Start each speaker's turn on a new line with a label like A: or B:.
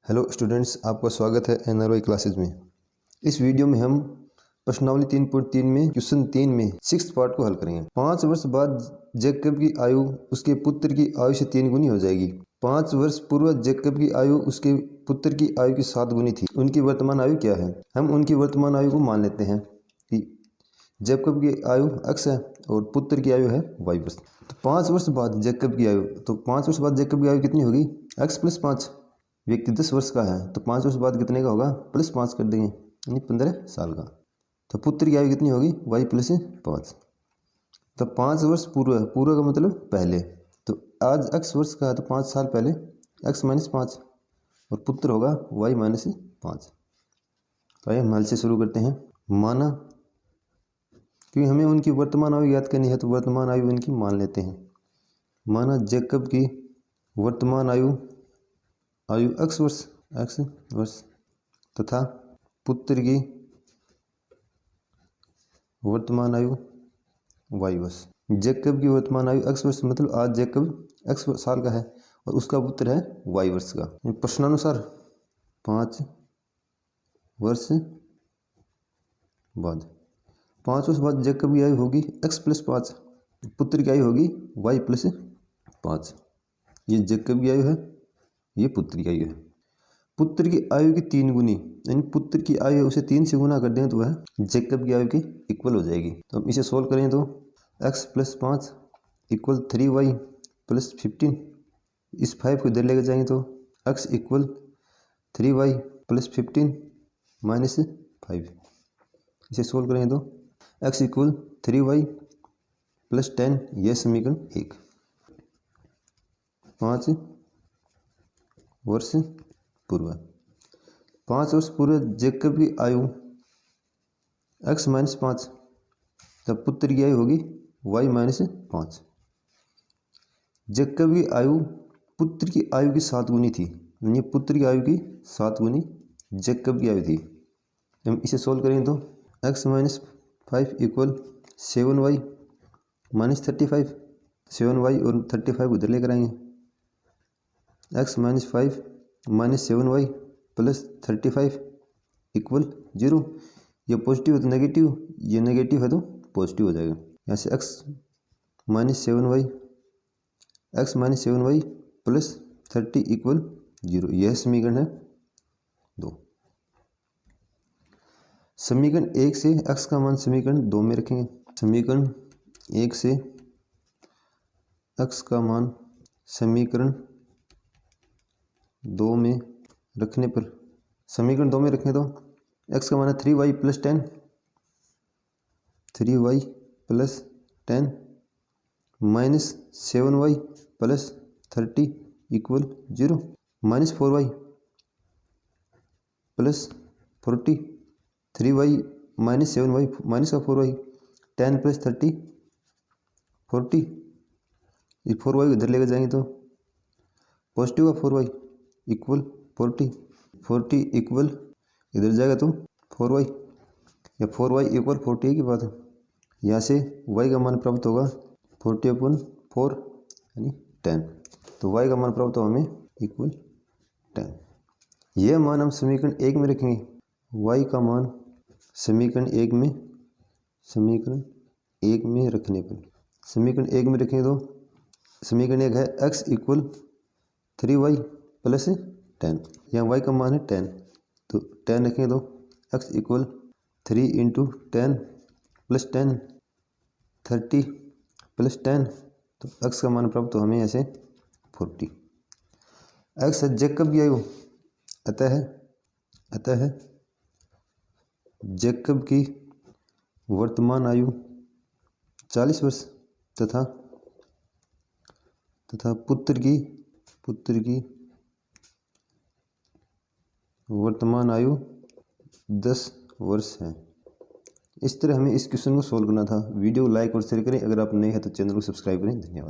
A: Hello students, आपका स्वागत है एनआरवाई क्लासेज में। इस वीडियो में हम प्रश्नावली 3.3 में क्वेश्चन 3 में 6th पार्ट को हल करेंगे। 5 वर्ष बाद जैकब की आयु उसके पुत्र की आयु से 3 गुनी हो जाएगी। 5 वर्ष पूर्व जैकब की आयु उसके पुत्र की आयु की 7 गुनी थी। उनकी वर्तमान आयु क्या है? हम उनकी वर्तमान आयु को मान लेते हैं कि जैकब की आयु x है और पुत्र की आयु है y वर्ष। तो 5 वर्ष बाद जैकब की आयु, तो 5 वर्ष बाद जैकब की आयु कितनी होगी? x + 5। व्यक्ति 10 वर्ष का है तो 5 वर्ष बाद कितने का होगा? +5 कर देंगे, यानी 15 साल का। तो पुत्र की आयु कितनी होगी? y + 5। तो 5 वर्ष पूर्व, पूर्व का मतलब पहले, तो आज x वर्ष का है तो 5 साल पहले x - 5 और पुत्र होगा y - 5। तो आइए हम हल से शुरू करते हैं। माना, क्योंकि हमें उनकी वर्तमान आयु याद करनी है तो वर्तमान आयु इनकी मान लेते हैं। माना जैकब की वर्तमान आयु x वर्ष तथा पुत्र की वर्तमान आयु y वर्ष। जैकब की वर्तमान आयु x वर्ष मतलब आज जैकब x साल का है और उसका पुत्र है y वर्ष का। प्रश्नानुसार 5 वर्ष बाद, 5 वर्ष बाद जैकब की आयु होगी x + 5, पुत्र की आयु होगी y + 5। ये जैकब की आयु है, ये पुत्र की आयु है। पुत्र की आयु की 3 गुनी, यानी पुत्र की आयु उसे 3 से गुना कर दें तो वह जैकब की आयु के इक्वल हो जाएगी। तो हम इसे सोल्व करें तो x + 5 = 3y + 15। इस 5 को इधर लेकर जाएंगे तो x = 3y + 15 - 5। इसे सोल्व करेंगे तो x = 3y + 10, यह समीकरण 1। 5 वर्ष पूर्व, 5 वर्ष पूर्व जैकब की आयु x - 5, तब पुत्र की आयु होगी y - 5। जैकब की आयु पुत्र की आयु की 7 गुनी थी, यानी पुत्र की आयु की 7 गुनी जैकब की आयु थी। हम इसे सोल्व करेंगे तो x - 5 = 7y - 35। 7y और 35 उधर लेकर आएंगे। x - 5 - 7y + 35 = 0। ये पॉजिटिव है तो नेगेटिव, ये नेगेटिव है तो पॉजिटिव हो जाएगा। यहाँ से x - 7y + 30 = 0। यह समीकरण है 2। समीकरण 1 से x का मान समीकरण 2 में रखेंगे। समीकरण 1 से x का मान समीकरण 2 में रखने पर, समीकरण 2 में रखें तो x का मान है 3y + 10, 3y + 10 - 7y + 30 = 0, -4y + 40, 3y - 7y -4y, 10 + 30 40। ये 4y इधर लेकर जाएंगे तो पॉजिटिव का 4y = 40, 40 इक्वल इधर जाएगा तो 4y, या 4y = 40 की बात है। यहाँ से y का मान प्राप्त होगा 40/4 यानी 10। तो y का मान प्राप्त होगा हमें = 10। यह मान हम समीकरण 1 में रखेंगे। y का मान समीकरण 1 में रखने पर, समीकरण 1 में रखेंगे तो समीकरण 1 है x = 3y + 10। यहाँ y का मान है 10, तो 10 रखेंगे तो x = 3 × 10 + 10, 30 + 10, तो x का मान प्राप्त हो हमें ऐसे 40। x है जैकब की आयु, अतः जैकब की वर्तमान आयु 40 वर्ष तथा पुत्र की वर्तमान आयु 10 वर्ष है। इस तरह हमें इस क्वेश्चन को सोल्व करना था। वीडियो लाइक और शेयर करें। अगर आप नए हैं तो चैनल को सब्सक्राइब करें। धन्यवाद।